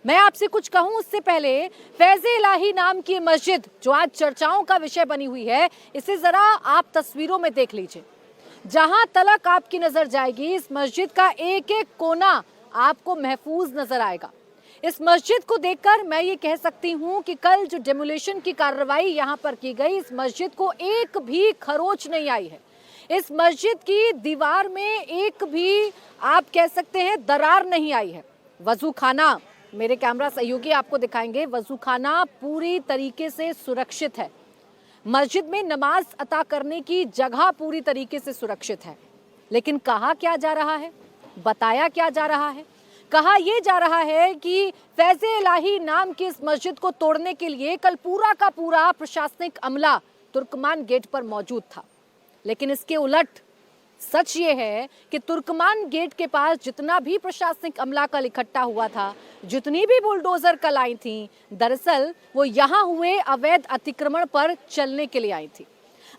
मैं आपसे कुछ कहूं उससे पहले फैज़े इलाही नाम की मस्जिद जो आज चर्चाओं का विषय बनी हुई है, इसे जरा आप तस्वीरों में देख लीजिए। जहां तलक आपकी नजर जाएगी इस मस्जिद का एक एक कोना आपको महफूज नजर आएगा। इस मस्जिद को देखकर मैं ये कह सकती हूँ कि कल जो डेमोलिशन की कार्रवाई यहाँ पर की गई, इस मस्जिद को एक भी खरोच नहीं आई है। इस मस्जिद की दीवार में एक भी आप कह सकते हैं दरार नहीं आई है। वजू खाना, मेरे कैमरा सहयोगी आपको दिखाएंगे, वजू खाना पूरी तरीके से सुरक्षित है। मस्जिद में नमाज अता करने की जगह पूरी तरीके से सुरक्षित है। लेकिन कहा क्या जा रहा है, बताया क्या जा रहा है? कहा यह जा रहा है कि फैज़े इलाही नाम की इस मस्जिद को तोड़ने के लिए कल पूरा का पूरा प्रशासनिक अमला तुर्कमान गेट पर मौजूद था। लेकिन इसके उलट सच ये है कि तुर्कमान गेट के पास जितना भी प्रशासनिक अमला कल इकट्ठा हुआ था, जितनी भी बुलडोजर कल आई थी, दरअसल वो यहाँ हुए अवैध अतिक्रमण पर चलने के लिए आई थी।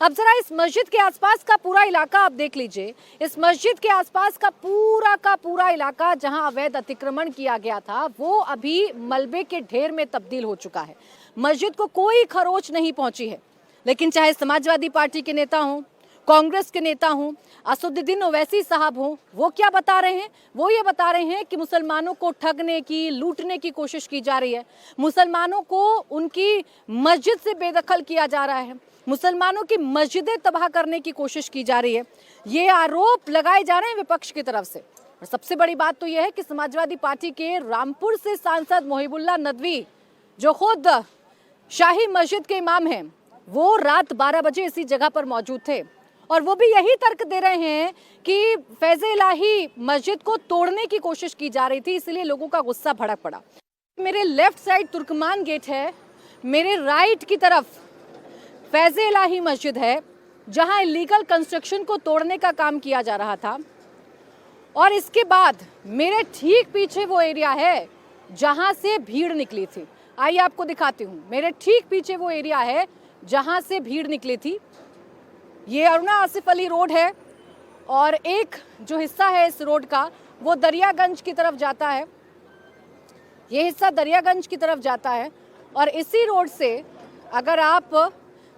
अब जरा इस मस्जिद के आसपास का पूरा इलाका आप देख लीजिए। इस मस्जिद के आसपास का पूरा इलाका जहां अवैध अतिक्रमण किया गया था, वो अभी मलबे के ढेर में तब्दील हो चुका है। मस्जिद को कोई खरोच नहीं पहुंची है। लेकिन चाहे समाजवादी पार्टी के नेता हों, कांग्रेस के नेता हों, असदुद्दीन ओवैसी साहब हों, वो क्या बता रहे हैं? वो ये बता रहे हैं कि मुसलमानों को ठगने की, लूटने की कोशिश की जा रही है, मुसलमानों को उनकी मस्जिद से बेदखल किया जा रहा है, मुसलमानों की मस्जिदें तबाह करने की कोशिश की जा रही है। ये आरोप लगाए जा रहे हैं विपक्ष की तरफ से। और सबसे बड़ी बात तो यह है कि समाजवादी पार्टी के रामपुर से सांसद मोहिबुल्लाह नदवी, जो खुद शाही मस्जिद के इमाम हैं, वो रात 12 बजे इसी जगह पर मौजूद थे और वो भी यही तर्क दे रहे हैं कि फैज़े इलाही मस्जिद को तोड़ने की कोशिश की जा रही थी, इसलिए लोगों का गुस्सा भड़क पड़ा। मेरे लेफ्ट साइड तुर्कमान गेट है, मेरे राइट की तरफ फैज़े इलाही मस्जिद है, जहां इलीगल कंस्ट्रक्शन को तोड़ने का काम किया जा रहा था। और इसके बाद मेरे ठीक पीछे वो एरिया है जहां से भीड़ निकली थी। आइए आपको दिखाती हूँ। मेरे ठीक पीछे वो एरिया है जहां से भीड़ निकली थी। ये अरुणा आसिफ अली रोड है और एक जो हिस्सा है इस रोड का वो दरियागंज की तरफ जाता है। ये हिस्सा दरियागंज की तरफ जाता है और इसी रोड से अगर आप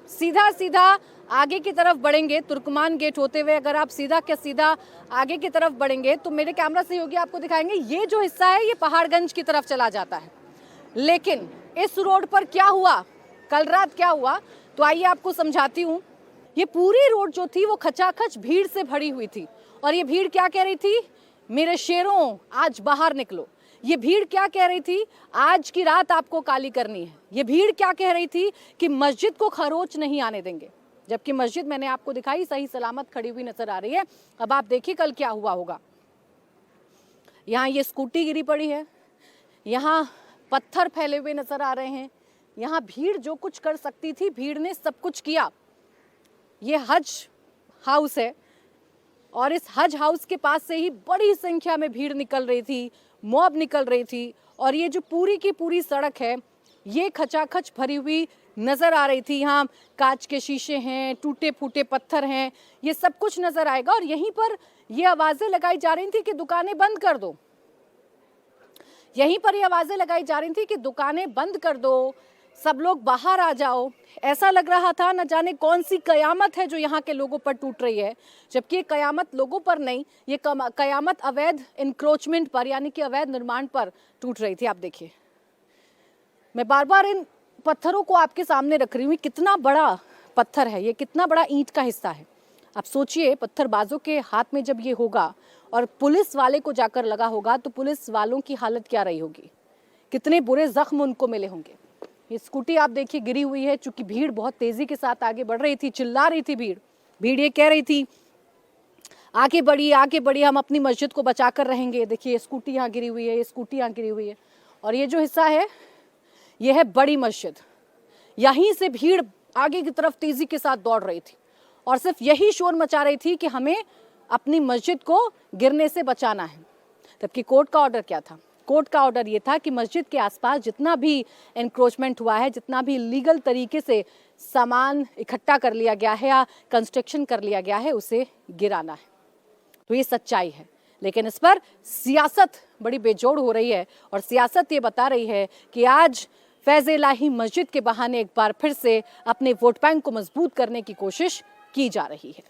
सीधा आगे की तरफ बढ़ेंगे, तुर्कमान गेट होते हुए अगर आप सीधा आगे की तरफ बढ़ेंगे तो मेरे कैमरा सहयोगी आपको दिखाएंगे, ये जो हिस्सा है ये पहाड़गंज की तरफ चला जाता है। लेकिन इस रोड पर क्या हुआ, कल रात क्या हुआ, तो आइए आपको समझाती हूँ। ये पूरी रोड जो थी वो खचाखच भीड़ से भरी हुई थी और ये भीड़ क्या कह रही थी, मेरे शेरों आज बाहर निकलो। ये भीड़ क्या कह रही थी, आज की रात आपको काली करनी है। ये भीड़ क्या कह रही थी कि मस्जिद को खरोच नहीं आने देंगे, जबकि मस्जिद मैंने आपको दिखाई सही सलामत खड़ी हुई नजर आ रही है। अब आप देखिए कल क्या हुआ होगा। यहाँ ये स्कूटी गिरी पड़ी है, यहाँ पत्थर फैले हुए नजर आ रहे हैं, यहाँ भीड़ जो कुछ कर सकती थी भीड़ ने सब कुछ किया। ये हज हाउस है और इस हज हाउस के पास से ही बड़ी संख्या में भीड़ निकल रही थी, मॉब निकल रही थी और ये जो पूरी की पूरी सड़क है ये खचाखच भरी हुई नज़र आ रही थी। यहाँ कांच के शीशे हैं, टूटे फूटे पत्थर हैं, ये सब कुछ नज़र आएगा। और यहीं पर ये आवाज़ें लगाई जा रही थी कि दुकानें बंद कर दो। यहीं पर ये आवाज़ें लगाई जा रही थी कि दुकानें बंद कर दो, सब लोग बाहर आ जाओ। ऐसा लग रहा था न जाने कौन सी कयामत है जो यहाँ के लोगों पर टूट रही है, जबकि ये कयामत लोगों पर नहीं, ये कयामत अवैध इंक्रोचमेंट पर यानी कि अवैध निर्माण पर टूट रही थी। आप देखिए, मैं बार बार इन पत्थरों को आपके सामने रख रही हूँ। कितना बड़ा पत्थर है ये, कितना बड़ा ईंट का हिस्सा है। आप सोचिए पत्थरबाजों के हाथ में जब ये होगा और पुलिस वाले को जाकर लगा होगा तो पुलिस वालों की हालत क्या रही होगी, कितने बुरे जख्म उनको मिले होंगे। ये स्कूटी आप देखिए गिरी हुई है, चूंकि भीड़ बहुत तेजी के साथ आगे बढ़ रही थी, चिल्ला रही थी भीड़ ये कह रही थी आगे बढ़िए, हम अपनी मस्जिद को बचा कर रहेंगे। देखिए स्कूटी यहाँ गिरी हुई है, ये स्कूटी यहाँ गिरी हुई है और ये जो हिस्सा है ये है बड़ी मस्जिद। यहीं से भीड़ आगे की तरफ तेजी के साथ दौड़ रही थी और सिर्फ यही शोर मचा रही थी कि हमें अपनी मस्जिद को गिरने से बचाना है। जबकि कोर्ट का ऑर्डर क्या था, कोर्ट का ऑर्डर ये था कि मस्जिद के आसपास जितना भी एनक्रोचमेंट हुआ है, जितना भी लीगल तरीके से सामान इकट्ठा कर लिया गया है या कंस्ट्रक्शन कर लिया गया है, उसे गिराना है। तो ये सच्चाई है। लेकिन इस पर सियासत बड़ी बेजोड़ हो रही है और सियासत ये बता रही है कि आज फैज़ इलाही मस्जिद के बहाने एक बार फिर से अपने वोट बैंक को मजबूत करने की कोशिश की जा रही है।